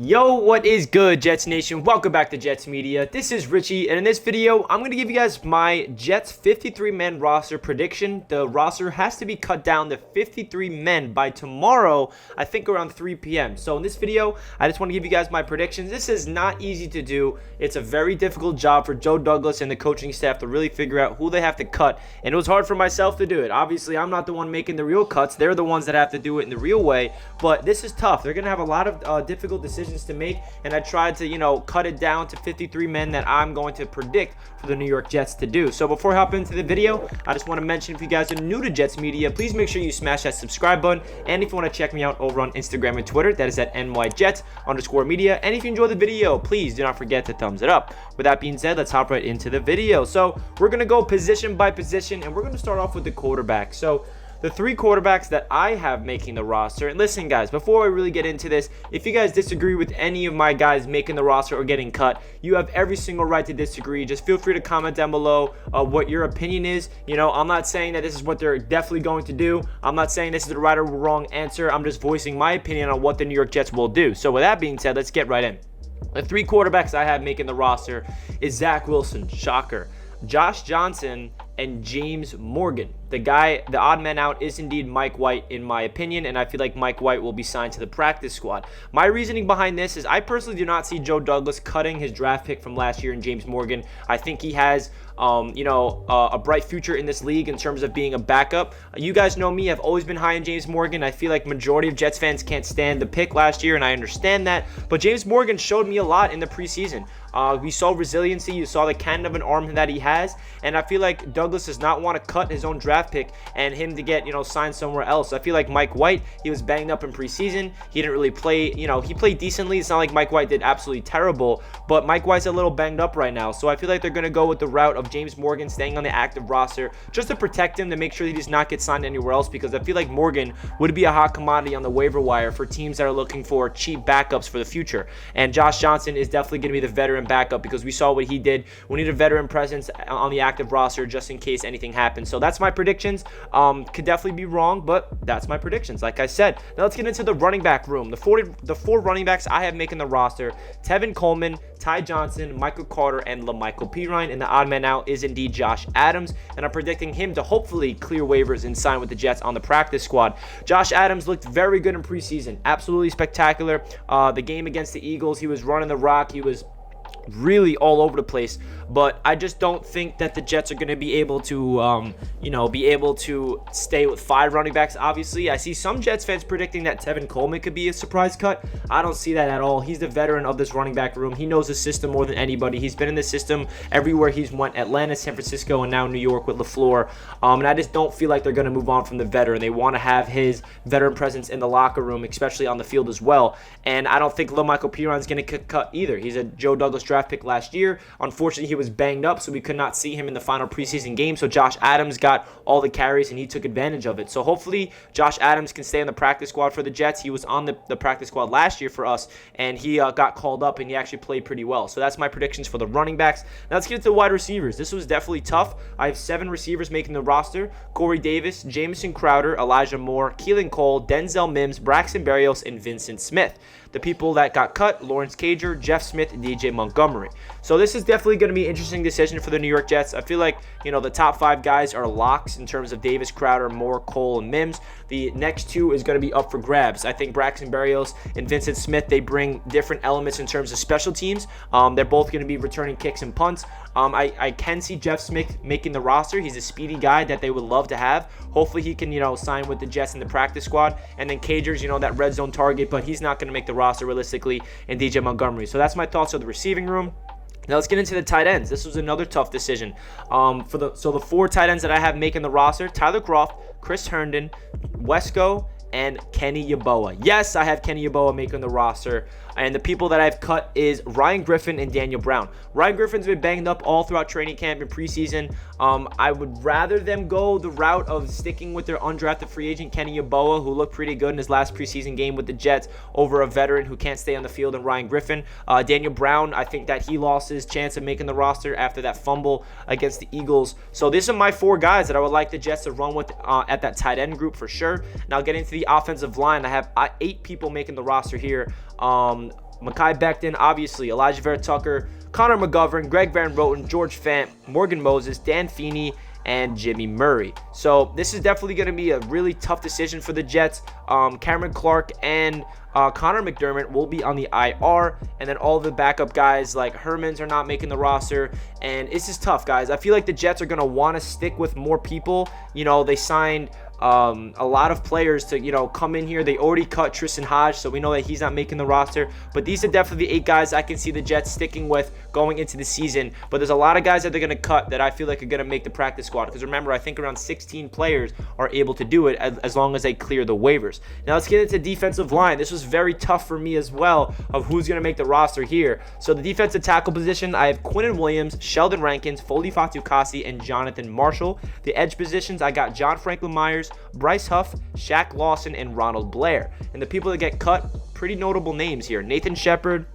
Yo, what is good, Jets Nation? Welcome back to Jets Media. This is Richie, and in this video, I'm going to give you guys my Jets 53-man roster prediction. The roster has to be cut down to 53 men by tomorrow, I think around 3 p.m. So in this video, I just want to give you guys my predictions. This is not easy to do. It's a very difficult job for Joe Douglas and the coaching staff to really figure out who they have to cut, and it was hard for myself to do it. Obviously, I'm not the one making the real cuts. They're the ones that have to do it in the real way, but this is tough. They're going to have a lot of difficult decisions to make, and I tried to cut it down to 53 men that I'm going to predict for the New York Jets to do. So before I hop into the video, I just want to mention, if you guys are new to Jets Media, please make sure you smash that subscribe button, and if you want to check me out over on Instagram and Twitter, that is at nyjets_media, and if you enjoy the video, please do not forget to thumbs it up. With that being said, let's hop right into the video. So we're going to go position by position, and we're going to start off with the quarterback. So the three quarterbacks that I have making the roster. And listen, guys, before I really get into this, if you guys disagree with any of my guys making the roster or getting cut, you have every single right to disagree. Just feel free to comment down below what your opinion is. I'm not saying that this is what they're definitely going to do. I'm not saying this is the right or wrong answer. I'm just voicing my opinion on what the New York Jets will do. So with that being said, let's get right in. The three quarterbacks I have making the roster is Zach Wilson, shocker, Josh Johnson, and James Morgan. The odd man out is indeed Mike White, in my opinion, and I feel like Mike White will be signed to the practice squad. My reasoning behind this is I personally do not see Joe Douglas cutting his draft pick from last year in James Morgan. I think he has a bright future in this league in terms of being a backup. You guys know me, I've always been high on James Morgan. I feel like majority of Jets fans can't stand the pick last year, and I understand that, but James Morgan showed me a lot in the preseason. We saw resiliency, you saw the cannon of an arm that he has, and I feel like Douglas does not want to cut his own draft pick and him to get signed somewhere else. I feel like Mike White, he was banged up in preseason. He didn't really play, he played decently. It's not like Mike White did absolutely terrible, but Mike White's a little banged up right now, so I feel like they're going to go with the route of James Morgan staying on the active roster just to protect him, to make sure that he does not get signed anywhere else, because I feel like Morgan would be a hot commodity on the waiver wire for teams that are looking for cheap backups for the future. And Josh Johnson is definitely going to be the veteran backup, because we saw what he did. We need a veteran presence on the active roster just in case anything happens. So that's my predictions. Could definitely be wrong, but that's my predictions, like I said. Now let's get into the running back room. The four running backs I have making the roster: Tevin Coleman, Ty Johnson, Michael Carter, and LaMichael Pirine. And the odd man out is indeed Josh Adams, and I'm predicting him to hopefully clear waivers and sign with the Jets on the practice squad. Josh Adams looked very good in preseason, absolutely spectacular. The game against the Eagles, he was running the rock. He was really all over the place, but I just don't think that the Jets are going to be able to stay with 5 running backs. Obviously, I see some Jets fans predicting that Tevin Coleman could be a surprise cut. I don't see that at all. He's the veteran of this running back room. He knows the system more than anybody. He's been in the system everywhere he's went: Atlanta, San Francisco, and now New York with LaFleur. And I just don't feel like they're going to move on from the veteran. They want to have his veteran presence in the locker room, especially on the field as well. And I don't think LaMichael Pirine is going to get cut either. He's a Joe Douglas draft pick last year. Unfortunately, he was banged up, so we could not see him in the final preseason game. So Josh Adams got all the carries, and he took advantage of it. So hopefully Josh Adams can stay on the practice squad for the Jets. He was on the practice squad last year for us, and he got called up, and he actually played pretty well. So that's my predictions for the running backs. Now let's get into the wide receivers. This was definitely tough. I have 7 receivers making the roster: Corey Davis, Jamison Crowder, Elijah Moore, Keelan Cole, Denzel Mims, Braxton Berrios, and Vincent Smith. The people that got cut: Lawrence Cager, Jeff Smith, and DJ Montgomery. So this is definitely going to be an interesting decision for the New York Jets. I feel like, the top 5 guys are locks in terms of Davis, Crowder, Moore, Cole, and Mims. The next 2 is going to be up for grabs. I think Braxton Berrios and Vincent Smith, they bring different elements in terms of special teams. They're both going to be returning kicks and punts. I can see Jeff Smith making the roster. He's a speedy guy that they would love to have. Hopefully he can, sign with the Jets in the practice squad. And then Cager's, that red zone target, but he's not going to make the roster realistically, and DJ Montgomery. So that's my thoughts on the receiving room. Now let's get into the tight ends. This was another tough decision. The 4 tight ends that I have making the roster: Tyler Kroft, Chris Herndon, Wesco, and Kenny Yeboah. Yes, I have Kenny Yeboah making the roster. And the people that I've cut is Ryan Griffin and Daniel Brown. Ryan Griffin's been banged up all throughout training camp and preseason. I would rather them go the route of sticking with their undrafted free agent Kenny Yeboah, who looked pretty good in his last preseason game with the Jets, over a veteran who can't stay on the field, and Ryan Griffin. Daniel Brown, I think that he lost his chance of making the roster after that fumble against the Eagles. So these are my 4 guys that I would like the Jets to run with at that tight end group for sure. Now getting to the offensive line, I have 8 people making the roster here. Mekhi Becton, obviously, Elijah Vera-Tucker, Connor McGovern, Greg Van Roten, George Fant, Morgan Moses, Dan Feeney, and Jimmy Murray. So this is definitely going to be a really tough decision for the Jets. Cameron Clark and Connor McDermott will be on the IR, and then all the backup guys like Hermans are not making the roster, and it's just tough, guys. I feel like the Jets are going to want to stick with more people. You know, they signed a lot of players to, come in here. They already cut Tristan Hodge, so we know that he's not making the roster. But these are definitely the 8 guys I can see the Jets sticking with going into the season. But there's a lot of guys that they're going to cut that I feel like are going to make the practice squad. Because remember, I think around 16 players are able to do it as long as they clear the waivers. Now let's get into defensive line. This was very tough for me as well of who's going to make the roster here. So the defensive tackle position, I have Quinnen Williams, Sheldon Rankins, Foley Fatukasi, and Jonathan Marshall. The edge positions, I got John Franklin Myers, Bryce Huff, Shaq Lawson, and Ronald Blair. And the people that get cut, pretty notable names here. Nathan Shepard,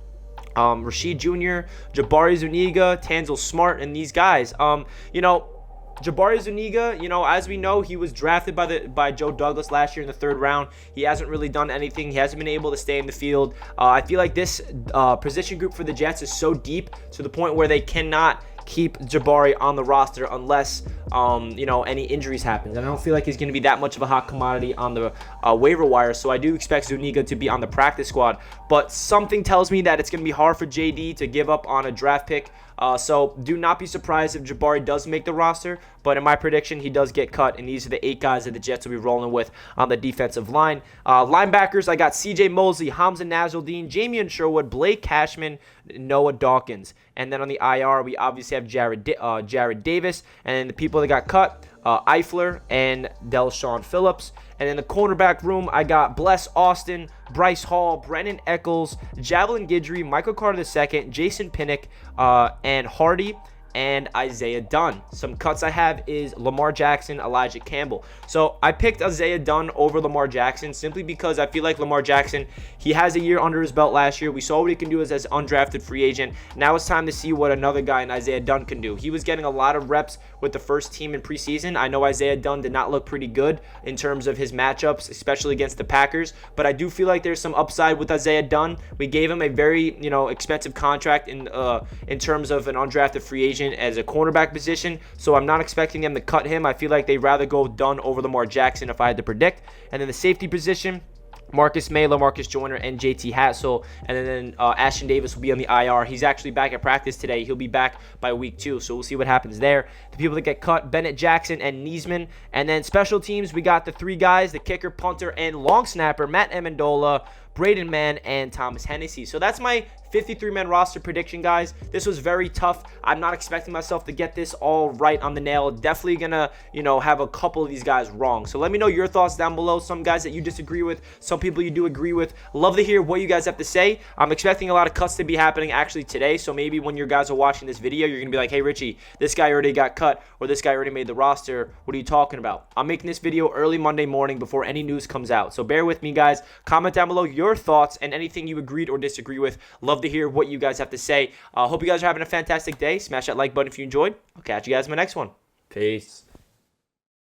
Rashid Jr., Jabari Zuniga, Tanzel Smart, and these guys. Jabari Zuniga, as we know, he was drafted by Joe Douglas last year in the 3rd round. He hasn't really done anything. He hasn't been able to stay in the field. I feel like this position group for the Jets is so deep to the point where they cannot keep Jabari on the roster unless any injuries happen. And I don't feel like he's going to be that much of a hot commodity on the waiver wire, so I do expect Zuniga to be on the practice squad. But something tells me that it's going to be hard for JD to give up on a draft pick. So do not be surprised if Jabari does make the roster, but in my prediction, he does get cut, and these are the 8 guys that the Jets will be rolling with on the defensive line. Linebackers, I got CJ Mosley, Hamza Nasruddin, Jamian Sherwood, Blake Cashman, Noah Dawkins. And then on the IR, we obviously have Jared Davis, and then the people that got cut, Eifler and Delshawn Phillips. And in the cornerback room, I got Bless Austin, Bryce Hall, Brennan Eccles, Javelin Guidry, Michael Carter II, Jason Pinnock, and Hardy, and Isaiah Dunn. Some cuts I have is Lamar Jackson, Elijah Campbell. So I picked Isaiah Dunn over Lamar Jackson simply because I feel like Lamar Jackson, he has a year under his belt last year. We saw what he can do as undrafted free agent. Now it's time to see what another guy in Isaiah Dunn can do. He was getting a lot of reps with the first team in preseason. I know Isaiah Dunn did not look pretty good in terms of his matchups, especially against the Packers, but I do feel like there's some upside with Isaiah Dunn. We gave him a very, expensive contract in terms of an undrafted free agent as a cornerback position, so I'm not expecting them to cut him. I feel like they'd rather go Dunn over Lamar Jackson if I had to predict. And then the safety position, Marcus May, LaMarcus Joyner, and JT Hassel. And then Ashton Davis will be on the IR. He's actually back at practice today. He'll be back by week 2, so we'll see what happens there. The people that get cut, Bennett Jackson and Niesman. And then special teams, we got the 3 guys, the kicker, punter, and long snapper, Matt Amendola, Braden Mann, and Thomas Hennessy. So that's my 53-man roster prediction, guys. This was very tough. I'm not expecting myself to get this all right on the nail. Definitely gonna, have a couple of these guys wrong. So let me know your thoughts down below. Some guys that you disagree with, some people you do agree with. Love to hear what you guys have to say. I'm expecting a lot of cuts to be happening actually today. So maybe when you guys are watching this video, you're gonna be like, hey, Richie, this guy already got cut, or this guy already made the roster. What are you talking about? I'm making this video early Monday morning before any news comes out. So bear with me, guys. Comment down below your thoughts and anything you agreed or disagree with. Love to hear what you guys have to say. Hope you guys are having a fantastic day. Smash that like button if you enjoyed. I'll catch you guys in my next one. Peace.